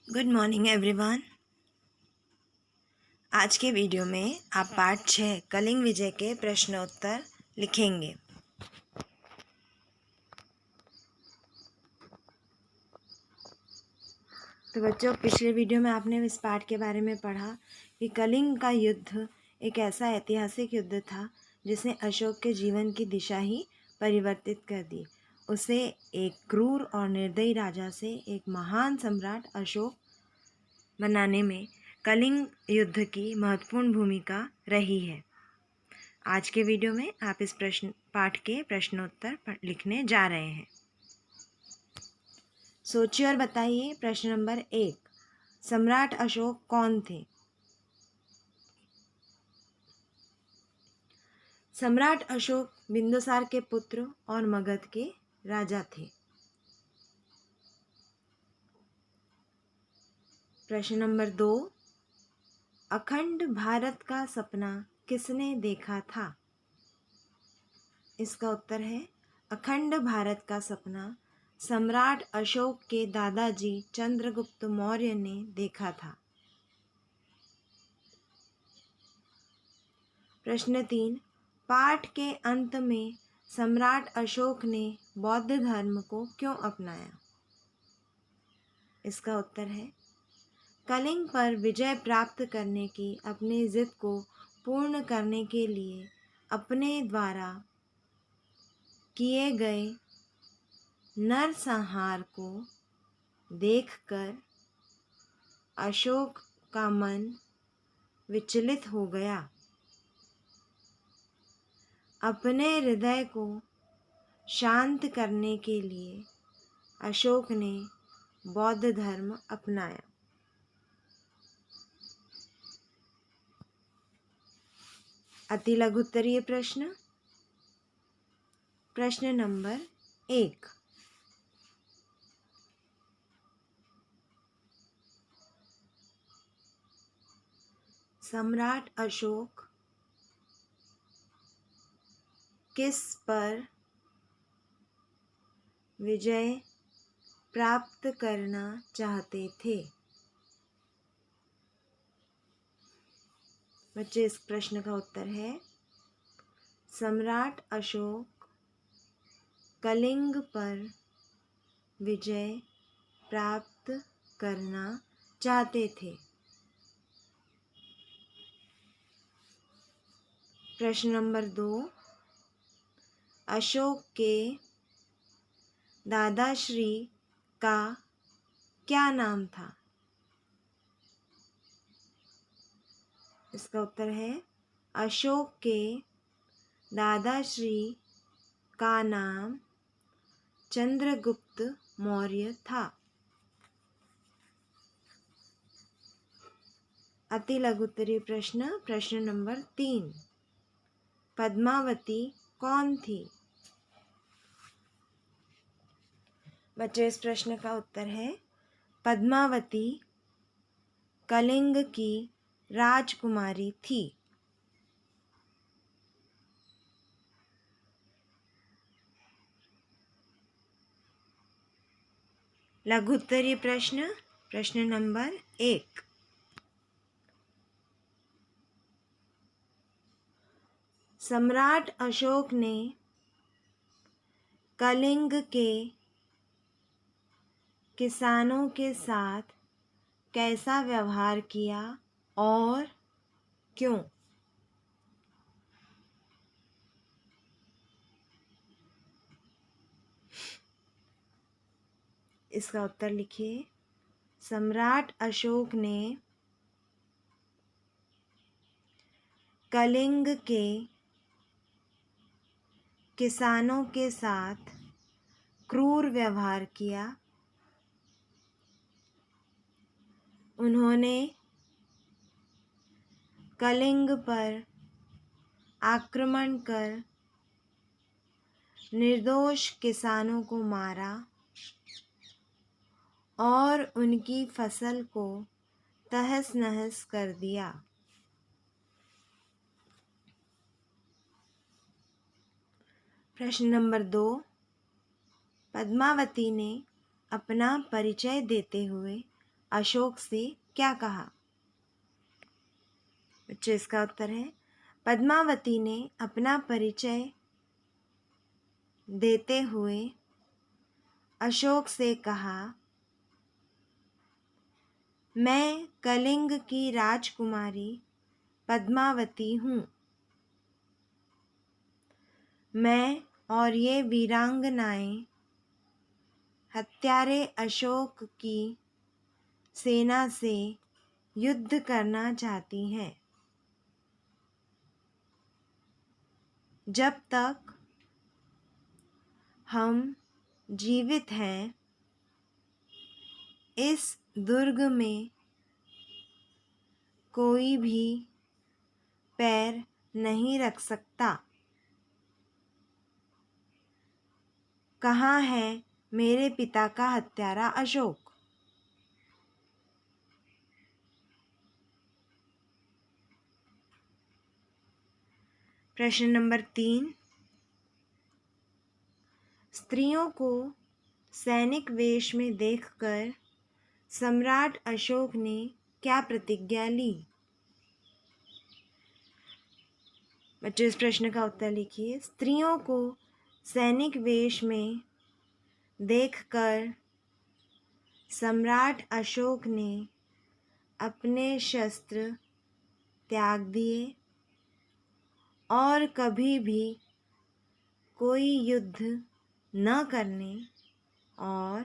Good morning everyone. आज के video में आप पाठ 6 कलिंग विजय के प्रश्नोत्तर लिखेंगे। तो बच्चों, पिछले वीडियो में आपने इस पाठ के बारे में पढ़ा कि कलिंग का युद्ध एक ऐसा ऐतिहासिक युद्ध था जिसने अशोक के जीवन की दिशा ही परिवर्तित कर दी। उसे एक क्रूर और निर्दयी राजा से एक महान सम्राट अशोक बनाने में कलिंग युद्ध की महत्वपूर्ण भूमिका रही है। आज के वीडियो में आप इस पाठ के प्रश्नोत्तर लिखने जा रहे हैं। सोचिए और बताइए। प्रश्न नंबर 1, सम्राट अशोक कौन थे? सम्राट अशोक बिंदुसार के पुत्र और मगध के राजा थे। प्रश्न नंबर 2, अखंड भारत का सपना किसने देखा था? इसका उत्तर है अखंड भारत का सपना सम्राट अशोक के दादाजी चंद्रगुप्त मौर्य ने देखा था। प्रश्न 3, पाठ के अंत में सम्राट अशोक ने बौद्ध धर्म को क्यों अपनाया? इसका उत्तर है कलिंग पर विजय प्राप्त करने की अपनी जिद को पूर्ण करने के लिए अपने द्वारा किए गए नरसंहार को देखकर अशोक का मन विचलित हो गया। अपने हृदय को शांत करने के लिए अशोक ने बौद्ध धर्म अपनाया। अति लघुत्तरीय प्रश्न। प्रश्न नंबर 1, सम्राट अशोक किस पर विजय प्राप्त करना चाहते थे? बच्चे, इस प्रश्न का उत्तर है सम्राट अशोक कलिंग पर विजय प्राप्त करना चाहते थे। प्रश्न नंबर 2, अशोक के दादाश्री का क्या नाम था? इसका उत्तर है अशोक के दादाश्री का नाम चंद्रगुप्त मौर्य था। अति लघुत्तरीय प्रश्न। प्रश्न नंबर 3, पद्मावती कौन थी? बच्चे, इस प्रश्न का उत्तर है पद्मावती कलिंग की राजकुमारी थी। लघुत्तरीय प्रश्न। प्रश्न नंबर 1, सम्राट अशोक ने कलिंग के किसानों के साथ कैसा व्यवहार किया और क्यों? इसका उत्तर लिखिए। सम्राट अशोक ने कलिंग के किसानों के साथ क्रूर व्यवहार किया। उन्होंने कलिंग पर आक्रमण कर निर्दोष किसानों को मारा और उनकी फसल को तहस नहस कर दिया। प्रश्न नंबर 2, पद्मावती ने अपना परिचय देते हुए अशोक से क्या कहा? बच्चों, इसका उत्तर है पद्मावती ने अपना परिचय देते हुए अशोक से कहा, मैं कलिंग की राजकुमारी पद्मावती हूँ। मैं और ये वीरांगनाएं हत्यारे अशोक की सेना से युद्ध करना चाहती हैं। जब तक हम जीवित हैं, इस दुर्ग में कोई भी पैर नहीं रख सकता। कहाँ है मेरे पिता का हत्यारा अशोक? प्रश्न नंबर 3, स्त्रियों को सैनिक वेश में देखकर सम्राट अशोक ने क्या प्रतिज्ञा ली? बच्चों, इस प्रश्न का उत्तर लिखिए। स्त्रियों को सैनिक वेश में देखकर सम्राट अशोक ने अपने शस्त्र त्याग दिए और कभी भी कोई युद्ध न करने और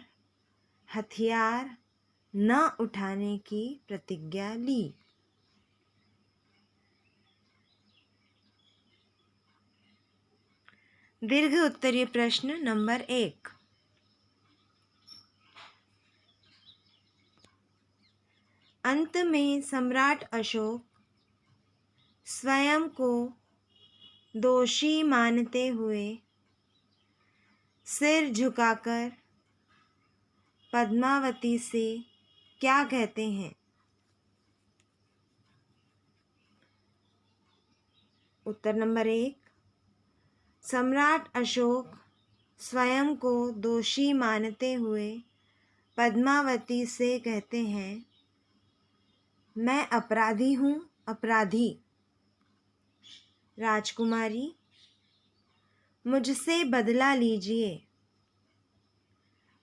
हथियार न उठाने की प्रतिज्ञा ली। दीर्घ उत्तरीय प्रश्न नंबर 1, अंत में सम्राट अशोक स्वयं को दोषी मानते हुए सिर झुकाकर पद्मावती से क्या कहते हैं? उत्तर नंबर 1, सम्राट अशोक स्वयं को दोषी मानते हुए पद्मावती से कहते हैं, मैं अपराधी हूँ, अपराधी। राजकुमारी, मुझसे बदला लीजिए,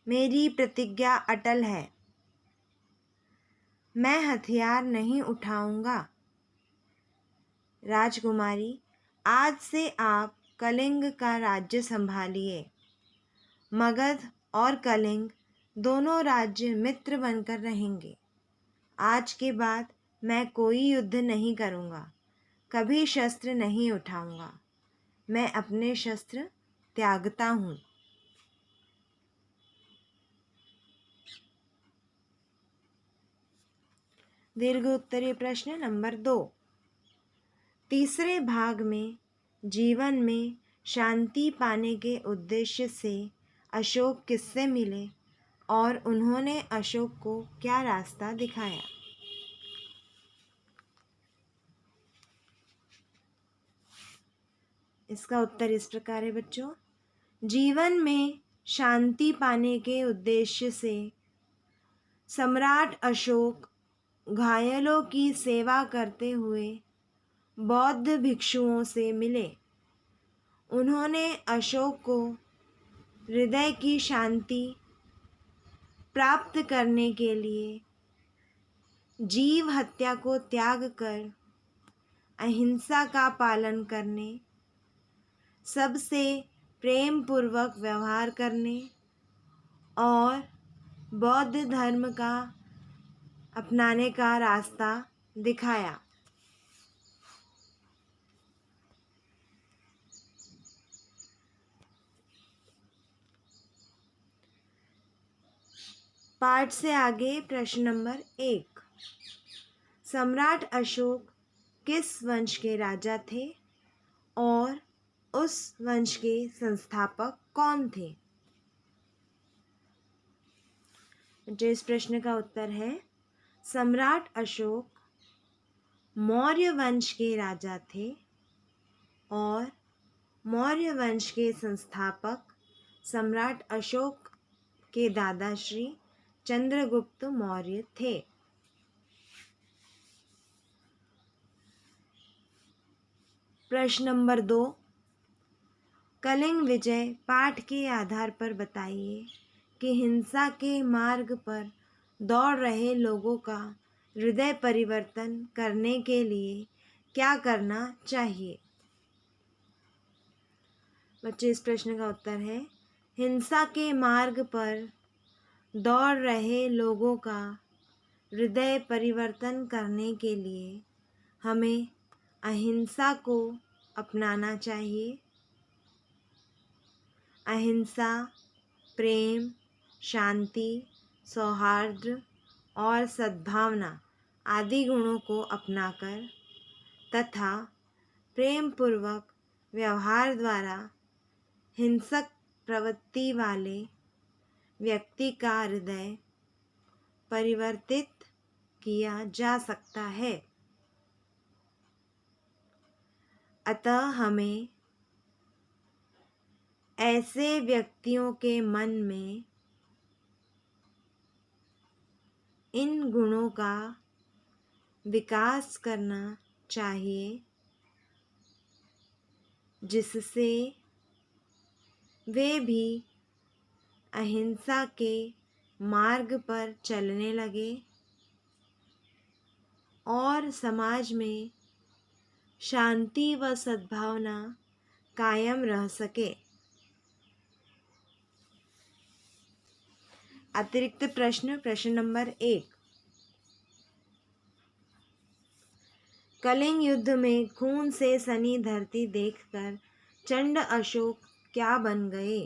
मेरी प्रतिज्ञा अटल है, मैं हथियार नहीं उठाऊंगा। राजकुमारी, आज से आप कलिंग का राज्य संभालिए। मगध और कलिंग दोनों राज्य मित्र बनकर रहेंगे। आज के बाद मैं कोई युद्ध नहीं करूँगा, कभी शस्त्र नहीं उठाऊंगा। मैं अपने शस्त्र त्यागता हूँ। दीर्घ उत्तरीय प्रश्न नंबर 2, तीसरे भाग में जीवन में शांति पाने के उद्देश्य से अशोक किससे मिले और उन्होंने अशोक को क्या रास्ता दिखाया? इसका उत्तर इस प्रकार है बच्चों। जीवन में शांति पाने के उद्देश्य से सम्राट अशोक घायलों की सेवा करते हुए बौद्ध भिक्षुओं से मिले। उन्होंने अशोक को हृदय की शांति प्राप्त करने के लिए जीव हत्या को त्याग कर अहिंसा का पालन करने, सबसे प्रेम पूर्वक व्यवहार करने और बौद्ध धर्म का अपनाने का रास्ता दिखाया। पाठ से आगे प्रश्न नंबर 1, सम्राट अशोक किस वंश के राजा थे और उस वंश के संस्थापक कौन थे? जो इस प्रश्न का उत्तर है, सम्राट अशोक मौर्य वंश के राजा थे और मौर्य वंश के संस्थापक सम्राट अशोक के दादाश्री चंद्रगुप्त मौर्य थे। प्रश्न नंबर 2, कलिंग विजय पाठ के आधार पर बताइए कि हिंसा के मार्ग पर दौड़ रहे लोगों का हृदय परिवर्तन करने के लिए क्या करना चाहिए। बच्चे, इस प्रश्न का उत्तर है, हिंसा के मार्ग पर दौड़ रहे लोगों का हृदय परिवर्तन करने के लिए हमें अहिंसा को अपनाना चाहिए। अहिंसा, प्रेम, शांति, सौहार्द और सद्भावना आदि गुणों को अपनाकर तथा प्रेम पूर्वक व्यवहार द्वारा हिंसक प्रवृत्ति वाले व्यक्ति का हृदय परिवर्तित किया जा सकता है। अतः हमें ऐसे व्यक्तियों के मन में इन गुणों का विकास करना चाहिए जिससे वे भी अहिंसा के मार्ग पर चलने लगे और समाज में शांति व सद्भावना कायम रह सके। अतिरिक्त प्रश्न नंबर 1, कलिंग युद्ध में खून से सनी धरती देखकर चंड अशोक क्या बन गए।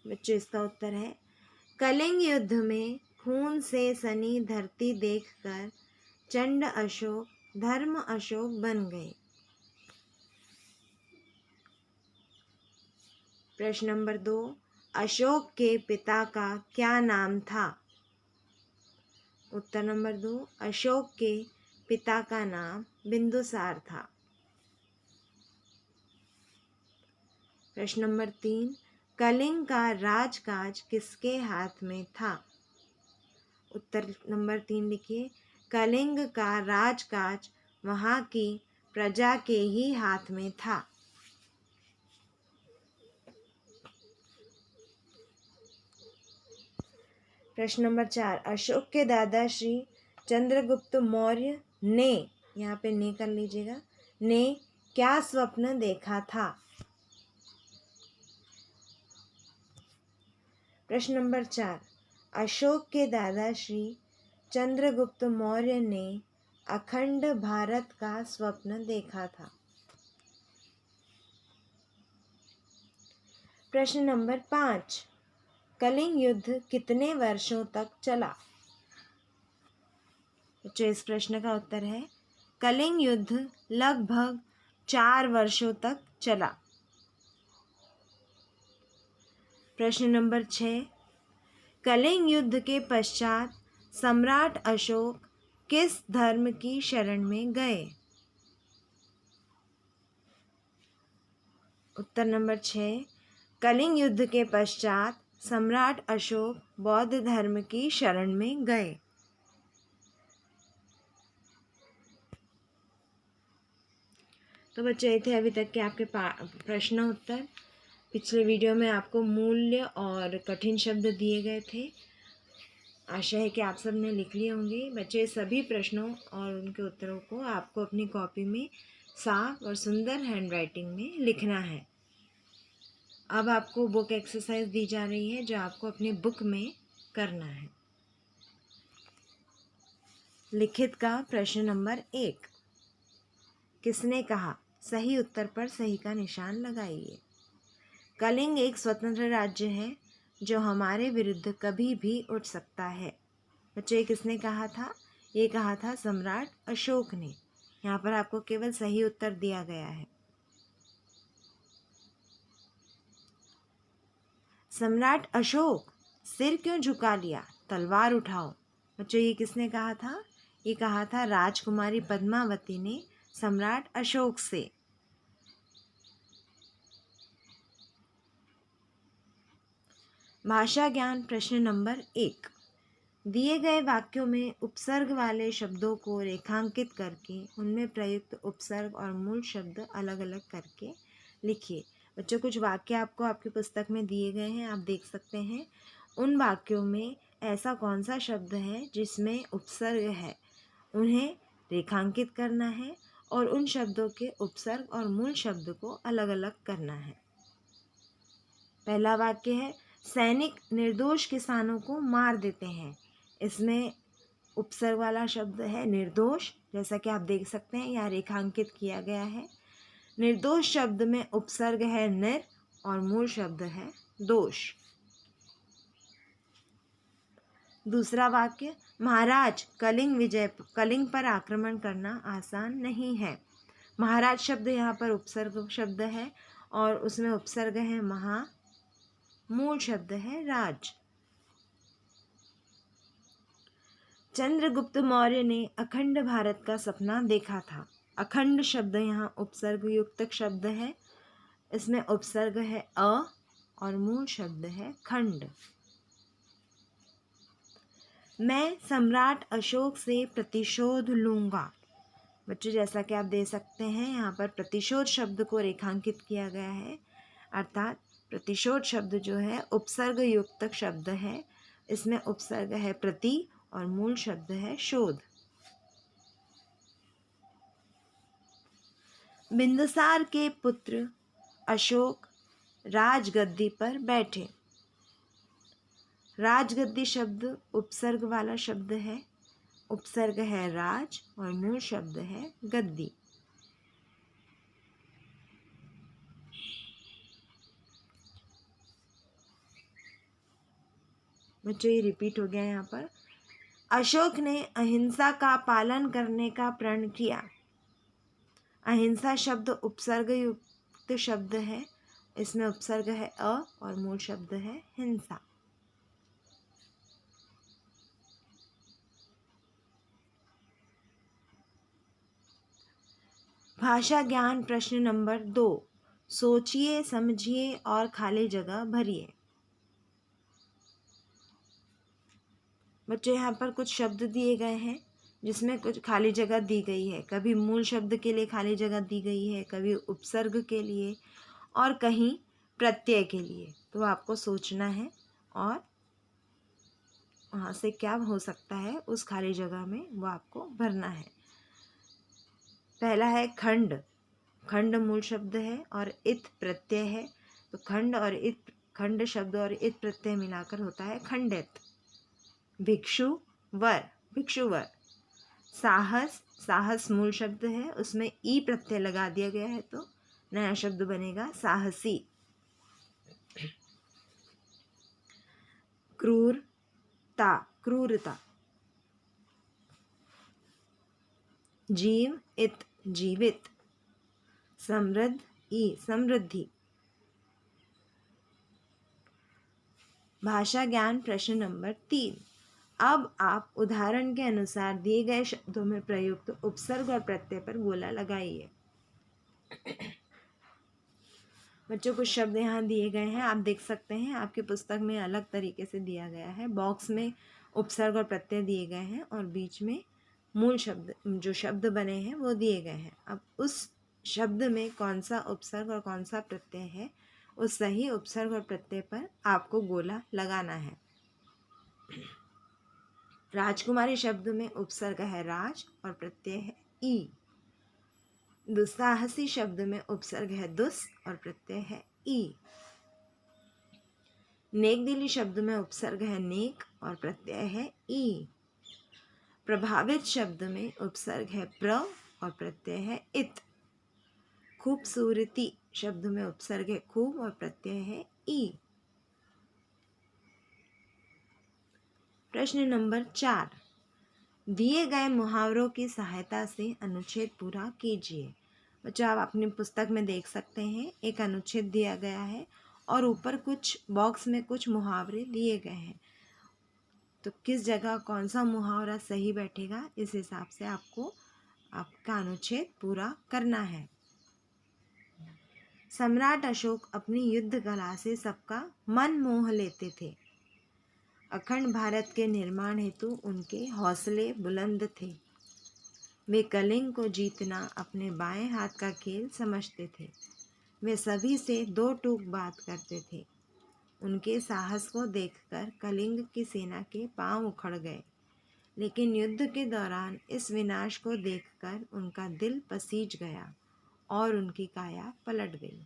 बच्चों, इसका उत्तर है, कलिंग युद्ध में खून से सनी धरती देखकर चंड अशोक धर्म अशोक बन गए। प्रश्न नंबर 2, अशोक के पिता का क्या नाम था। उत्तर नंबर 2, अशोक के पिता का नाम बिंदुसार था। प्रश्न नंबर 3, कलिंग का राजकाज किसके हाथ में था। उत्तर नंबर 3 लिखिए, कलिंग का राजकाज वहाँ की प्रजा के ही हाथ में था। प्रश्न नंबर 4, अशोक के दादा श्री चंद्रगुप्त मौर्य ने, यहाँ पे ने कर लीजिएगा, ने क्या स्वप्न देखा था। प्रश्न नंबर 4, अशोक के दादा श्री चंद्रगुप्त मौर्य ने अखंड भारत का स्वप्न देखा था। प्रश्न नंबर 5, कलिंग युद्ध कितने वर्षों तक चला। तो इस प्रश्न का उत्तर है, कलिंग युद्ध लगभग 4 वर्षों तक चला। प्रश्न नंबर 6, कलिंग युद्ध के पश्चात सम्राट अशोक किस धर्म की शरण में गए। उत्तर नंबर 6, कलिंग युद्ध के पश्चात सम्राट अशोक बौद्ध धर्म की शरण में गए। तो बच्चों, ये थे अभी तक के आपके प्रश्न उत्तर। पिछले वीडियो में आपको मूल्य और कठिन शब्द दिए गए थे। आशा है कि आप सब ने लिख लिए होंगे। बच्चे, सभी प्रश्नों और उनके उत्तरों को आपको अपनी कॉपी में साफ और सुंदर हैंडराइटिंग में लिखना है। अब आपको बुक एक्सरसाइज दी जा रही है जो आपको अपनी बुक में करना है। लिखित का प्रश्न नंबर 1, किसने कहा, सही उत्तर पर सही का निशान लगाइए। कलिंग एक स्वतंत्र राज्य है जो हमारे विरुद्ध कभी भी उठ सकता है। बच्चों, ये किसने कहा था, ये कहा था सम्राट अशोक ने। यहाँ पर आपको केवल सही उत्तर दिया गया है। सम्राट अशोक सिर क्यों झुका लिया, तलवार उठाओ। बच्चों, ये किसने कहा था, ये कहा था राजकुमारी पद्मावती ने सम्राट अशोक से। भाषा ज्ञान प्रश्न नंबर 1। दिए गए वाक्यों में उपसर्ग वाले शब्दों को रेखांकित करके उनमें प्रयुक्त उपसर्ग और मूल शब्द अलग अलग करके लिखिए। बच्चों, कुछ वाक्य आपको आपकी पुस्तक में दिए गए हैं, आप देख सकते हैं। उन वाक्यों में ऐसा कौन सा शब्द है जिसमें उपसर्ग है, उन्हें रेखांकित करना है और उन शब्दों के उपसर्ग और मूल शब्द को अलग अलग करना है। पहला वाक्य है, सैनिक निर्दोष किसानों को मार देते हैं। इसमें उपसर्ग वाला शब्द है निर्दोष, जैसा कि आप देख सकते हैं यहाँ रेखांकित किया गया है। निर्दोष शब्द में उपसर्ग है निर और मूल शब्द है दोष। दूसरा वाक्य, महाराज कलिंग पर आक्रमण करना आसान नहीं है। महाराज शब्द यहाँ पर उपसर्ग शब्द है और उसमें उपसर्ग है महा, मूल शब्द है राज। चंद्रगुप्त मौर्य ने अखंड भारत का सपना देखा था। अखंड शब्द यहाँ उपसर्ग युक्त शब्द है, इसमें उपसर्ग है अ और मूल शब्द है खंड। मैं सम्राट अशोक से प्रतिशोध लूँगा। बच्चों, जैसा कि आप देख सकते हैं यहाँ पर प्रतिशोध शब्द को रेखांकित किया गया है, अर्थात प्रतिशोध शब्द जो है उपसर्ग युक्त शब्द है। इसमें उपसर्ग है प्रति और मूल शब्द है शोध। बिंदुसार के पुत्र अशोक राजगद्दी पर बैठे। राजगद्दी शब्द उपसर्ग वाला शब्द है, उपसर्ग है राज और मूल शब्द है गद्दी। बच्चों, ये रिपीट हो गया यहाँ पर। अशोक ने अहिंसा का पालन करने का प्रण किया। अहिंसा शब्द उपसर्ग युक्त शब्द है, इसमें उपसर्ग है अ और मूल शब्द है हिंसा। भाषा ज्ञान प्रश्न नंबर 2। सोचिए, समझिए और खाली जगह भरिए। बच्चों, यहाँ पर कुछ शब्द दिए गए हैं जिसमें कुछ खाली जगह दी गई है। कभी मूल शब्द के लिए खाली जगह दी गई है, कभी उपसर्ग के लिए और कहीं प्रत्यय के लिए। तो आपको सोचना है और वहाँ से क्या हो सकता है उस खाली जगह में वो आपको भरना है। पहला है खंड। खंड मूल शब्द है और इत प्रत्यय है, तो खंड और इत, खंड शब्द और इत प्रत्यय मिलाकर होता है खंडित। भिक्षु वर, भिक्षुवर। साहस, साहस मूल शब्द है, उसमें ई प्रत्यय लगा दिया गया है तो नया शब्द बनेगा साहसी। क्रूरता, क्रूरता। जीव इत, जीवित। समृद्ध ई, समृद्धि। भाषा ज्ञान प्रश्न नंबर 3। अब आप उदाहरण के अनुसार दिए गए शब्दों में प्रयुक्त उपसर्ग और प्रत्यय पर गोला लगाइए। बच्चों, कुछ शब्द यहाँ दिए गए हैं, आप देख सकते हैं। आपकी पुस्तक में अलग तरीके से दिया गया है। बॉक्स में उपसर्ग और प्रत्यय दिए गए हैं और बीच में मूल शब्द, जो शब्द बने हैं वो दिए गए हैं। अब उस शब्द में कौन सा उपसर्ग और कौन सा प्रत्यय है, उस सही उपसर्ग और प्रत्यय पर आपको गोला लगाना है। राजकुमारी शब्द में उपसर्ग है राज और प्रत्यय है ई। दुस्साहसी शब्द में उपसर्ग है दुस और प्रत्यय है ई। नेकदिली शब्द में उपसर्ग है नेक और प्रत्यय है ई। प्रभावित शब्द में उपसर्ग है प्र और प्रत्यय है इत। खूबसूरती शब्द में उपसर्ग है खूब और प्रत्यय है ई। प्रश्न नंबर 4। दिए गए मुहावरों की सहायता से अनुच्छेद पूरा कीजिए। बच्चों, आप अपनी पुस्तक में देख सकते हैं, एक अनुच्छेद दिया गया है और ऊपर कुछ बॉक्स में कुछ मुहावरे दिए गए हैं। तो किस जगह कौन सा मुहावरा सही बैठेगा, इस हिसाब से आपको आपका अनुच्छेद पूरा करना है। सम्राट अशोक अपनी युद्ध कला से सबका मन मोह लेते थे। अखंड भारत के निर्माण हेतु उनके हौसले बुलंद थे। वे कलिंग को जीतना अपने बाएं हाथ का खेल समझते थे। वे सभी से दो टूक बात करते थे। उनके साहस को देखकर कलिंग की सेना के पांव उखड़ गए, लेकिन युद्ध के दौरान इस विनाश को देखकर उनका दिल पसीज गया और उनकी काया पलट गई।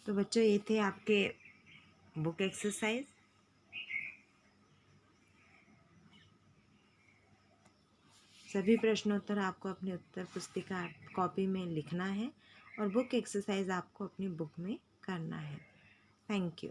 तो बच्चों, ये थे आपके बुक एक्सरसाइज। सभी प्रश्नोत्तर आपको अपनी उत्तर पुस्तिका कॉपी में लिखना है और बुक एक्सरसाइज आपको अपनी बुक में करना है। Thank you.